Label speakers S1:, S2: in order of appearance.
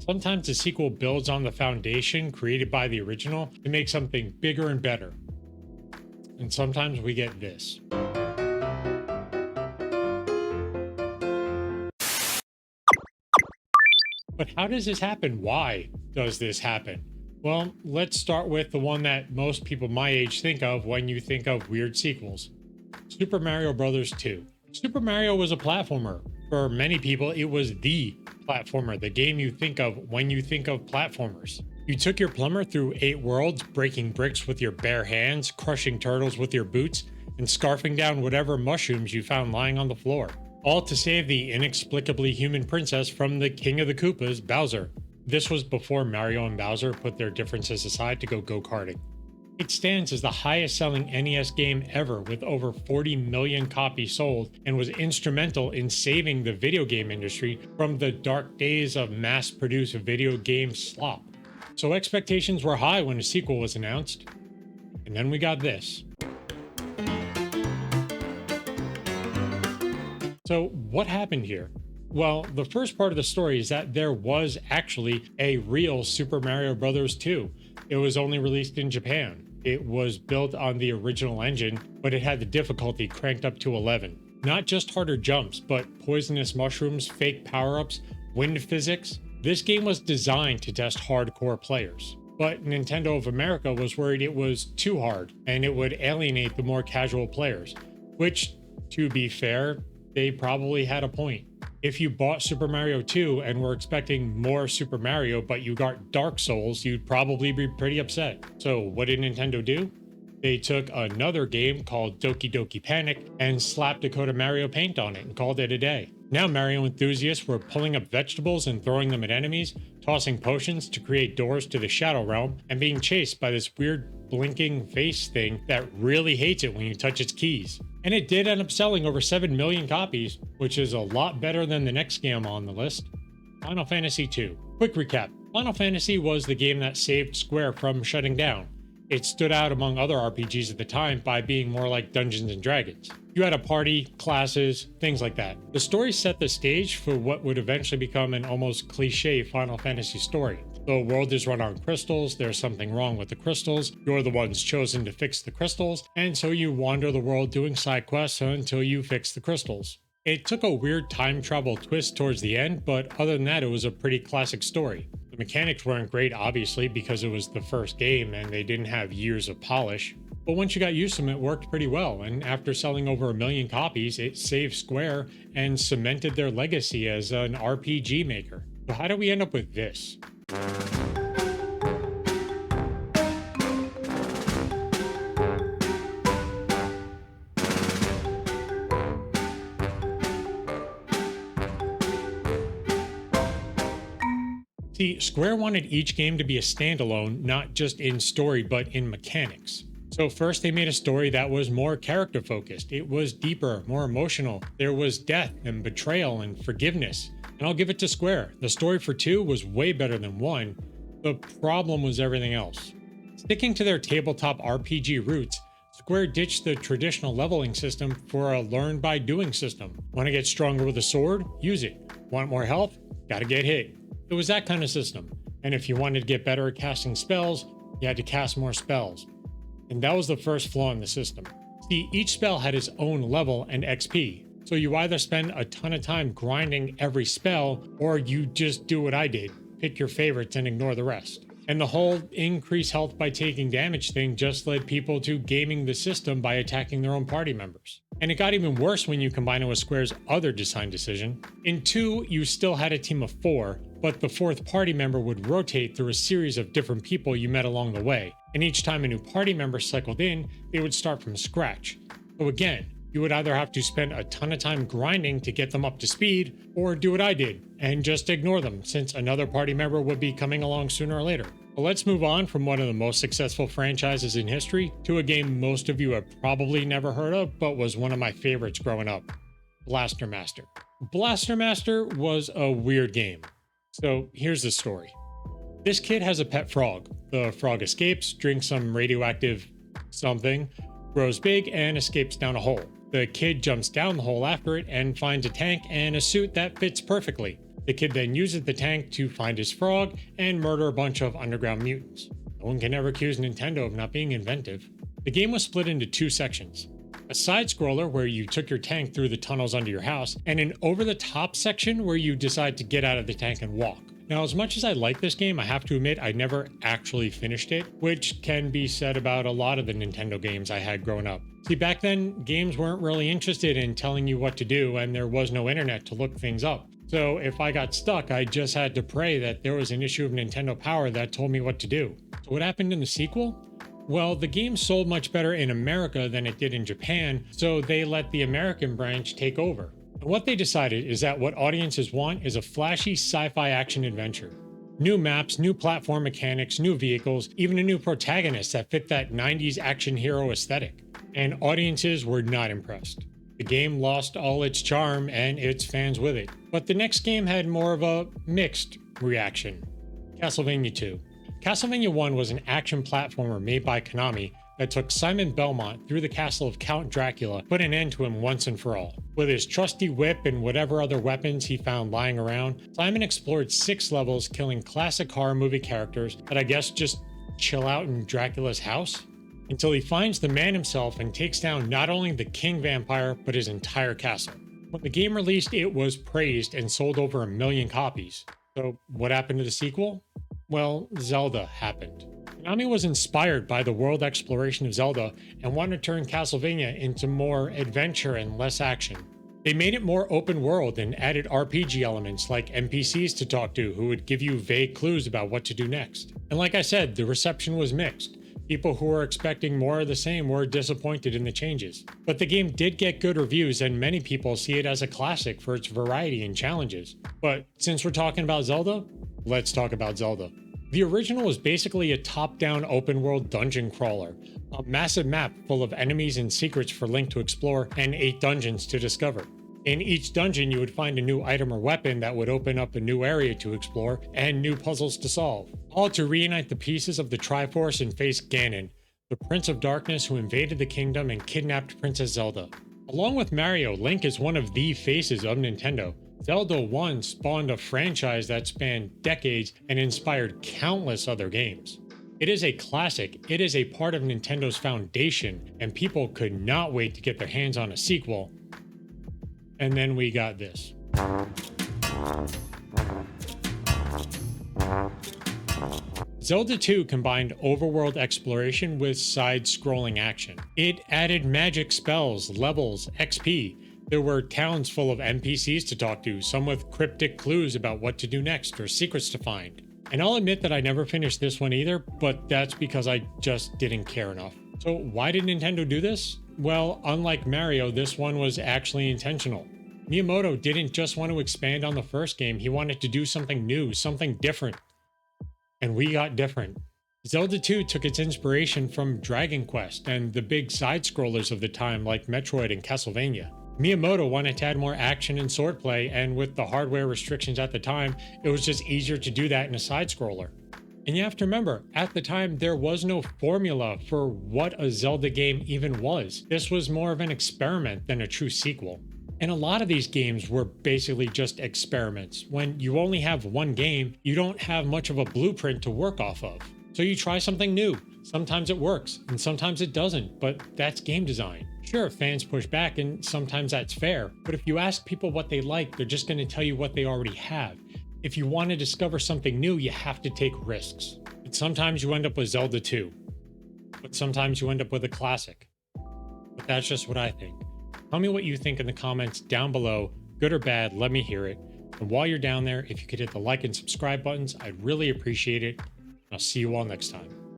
S1: Sometimes the sequel builds on the foundation created by the original to make something bigger and better. And sometimes we get this. But how does this happen? Why does this happen? Well, let's start with the one that most people my age think of when you think of weird sequels. Super Mario Bros. 2. Super Mario was a platformer. For many people, it was the platformer, the game you think of when you think of platformers. You took your plumber through 8 worlds, breaking bricks with your bare hands, crushing turtles with your boots, and scarfing down whatever mushrooms you found lying on the floor. All to save the inexplicably human princess from the King of the Koopas, Bowser. This was before Mario and Bowser put their differences aside to go go-karting. It stands as the highest selling NES game ever with over 40 million copies sold and was instrumental in saving the video game industry from the dark days of mass-produced video game slop. So expectations were high when a sequel was announced. And then we got this. So what happened here? Well, the first part of the story is that there was actually a real Super Mario Bros. 2. It was only released in Japan. It was built on the original engine, but it had the difficulty cranked up to 11. Not just harder jumps, but poisonous mushrooms, fake power-ups, wind physics. This game was designed to test hardcore players. But Nintendo of America was worried it was too hard, and it would alienate the more casual players. Which, to be fair, they probably had a point. If you bought Super Mario 2 and were expecting more Super Mario, but you got Dark Souls, you'd probably be pretty upset. So what did Nintendo do? They took another game called Doki Doki Panic and slapped Dakota Mario paint on it and called it a day. Now Mario enthusiasts were pulling up vegetables and throwing them at enemies, tossing potions to create doors to the Shadow Realm, and being chased by this weird blinking face thing that really hates it when you touch its keys. And it did end up selling over 7 million copies, which is a lot better than the next game on the list, Final Fantasy II. Quick recap. Final Fantasy was the game that saved Square from shutting down. It stood out among other RPGs at the time by being more like Dungeons & Dragons. You had a party, classes, things like that. The story set the stage for what would eventually become an almost cliche Final Fantasy story. The world is run on crystals, there's something wrong with the crystals, you're the ones chosen to fix the crystals, and so you wander the world doing side quests until you fix the crystals. It took a weird time travel twist towards the end, but other than that, it was a pretty classic story. The mechanics weren't great, obviously, because it was the first game and they didn't have years of polish. But once you got used to them, it worked pretty well, and after selling over 1 million copies, it saved Square and cemented their legacy as an RPG maker. So how do we end up with this? See, Square wanted each game to be a standalone, not just in story, but in mechanics. So first they made a story that was more character focused. It was deeper, more emotional. There was death and betrayal and forgiveness. And I'll give it to Square. The story for 2 was way better than 1. The problem was everything else. Sticking to their tabletop RPG roots, Square ditched the traditional leveling system for a learn by doing system. Want to get stronger with a sword? Use it. Want more health? Gotta get hit. It was that kind of system. And if you wanted to get better at casting spells, you had to cast more spells. And that was the first flaw in the system. See, each spell had its own level and XP. So you either spend a ton of time grinding every spell, or you just do what I did. Pick your favorites and ignore the rest. And the whole increase health by taking damage thing just led people to gaming the system by attacking their own party members. And it got even worse when you combine it with Square's other design decision. In 2, you still had a team of 4, but the 4th party member would rotate through a series of different people you met along the way. And each time a new party member cycled in, they would start from scratch. So again, you would either have to spend a ton of time grinding to get them up to speed, or do what I did, and just ignore them, since another party member would be coming along sooner or later. But let's move on from one of the most successful franchises in history to a game most of you have probably never heard of, but was one of my favorites growing up, Blaster Master. Blaster Master was a weird game. So here's the story. This kid has a pet frog. The frog escapes, drinks some radioactive something, grows big, and escapes down a hole. The kid jumps down the hole after it and finds a tank and a suit that fits perfectly. The kid then uses the tank to find his frog and murder a bunch of underground mutants. No one can ever accuse Nintendo of not being inventive. The game was split into two sections. A side-scroller where you took your tank through the tunnels under your house, and an over-the-top section where you decide to get out of the tank and walk. Now, as much as I like this game, I have to admit I never actually finished it, which can be said about a lot of the Nintendo games I had growing up. See, back then, games weren't really interested in telling you what to do, and there was no internet to look things up. So if I got stuck, I just had to pray that there was an issue of Nintendo Power that told me what to do. So what happened in the sequel? Well, the game sold much better in America than it did in Japan, so they let the American branch take over. And what they decided is that what audiences want is a flashy sci-fi action adventure. New maps, new platform mechanics, new vehicles, even a new protagonist that fit that 90s action hero aesthetic. And audiences were not impressed. The game lost all its charm and its fans with it. But the next game had more of a mixed reaction. Castlevania 2. Castlevania 1 was an action platformer made by Konami that took Simon Belmont through the castle of Count Dracula, put an end to him once and for all. With his trusty whip and whatever other weapons he found lying around, Simon explored 6 levels, killing classic horror movie characters that I guess just chill out in Dracula's house, until he finds the man himself and takes down not only the king vampire, but his entire castle. When the game released, it was praised and sold over 1 million copies. So what happened to the sequel? Well, Zelda happened. Konami was inspired by the world exploration of Zelda and wanted to turn Castlevania into more adventure and less action. They made it more open world and added RPG elements like NPCs to talk to who would give you vague clues about what to do next. And like I said, the reception was mixed. People who were expecting more of the same were disappointed in the changes. But the game did get good reviews and many people see it as a classic for its variety and challenges. But since we're talking about Zelda, let's talk about Zelda. The original was basically a top-down open-world dungeon crawler, a massive map full of enemies and secrets for Link to explore, and 8 dungeons to discover. In each dungeon, you would find a new item or weapon that would open up a new area to explore, and new puzzles to solve, all to reunite the pieces of the Triforce and face Ganon, the Prince of Darkness who invaded the kingdom and kidnapped Princess Zelda. Along with Mario, Link is one of the faces of Nintendo. Zelda 1 spawned a franchise that spanned decades and inspired countless other games. It is a classic, it is a part of Nintendo's foundation, and people could not wait to get their hands on a sequel. And then we got this. Zelda 2 combined overworld exploration with side-scrolling action. It added magic spells, levels, XP. There were towns full of NPCs to talk to, some with cryptic clues about what to do next or secrets to find. And I'll admit that I never finished this one either, but that's because I just didn't care enough. So why did Nintendo do this? Well, unlike Mario, this one was actually intentional. Miyamoto didn't just want to expand on the first game, he wanted to do something new, something different. And we got different. Zelda 2 took its inspiration from Dragon Quest and the big side-scrollers of the time like Metroid and Castlevania. Miyamoto wanted to add more action and swordplay, and with the hardware restrictions at the time, it was just easier to do that in a side-scroller. And you have to remember, at the time, there was no formula for what a Zelda game even was. This was more of an experiment than a true sequel. And a lot of these games were basically just experiments. When you only have one game, you don't have much of a blueprint to work off of. So you try something new. Sometimes it works, and sometimes it doesn't, but that's game design. Sure, fans push back, and sometimes that's fair, but if you ask people what they like, they're just going to tell you what they already have. If you want to discover something new, you have to take risks. And sometimes you end up with Zelda 2, but sometimes you end up with a classic. But that's just what I think. Tell me what you think in the comments down below, good or bad, let me hear it. And while you're down there, if you could hit the like and subscribe buttons, I'd really appreciate it. I'll see you all next time.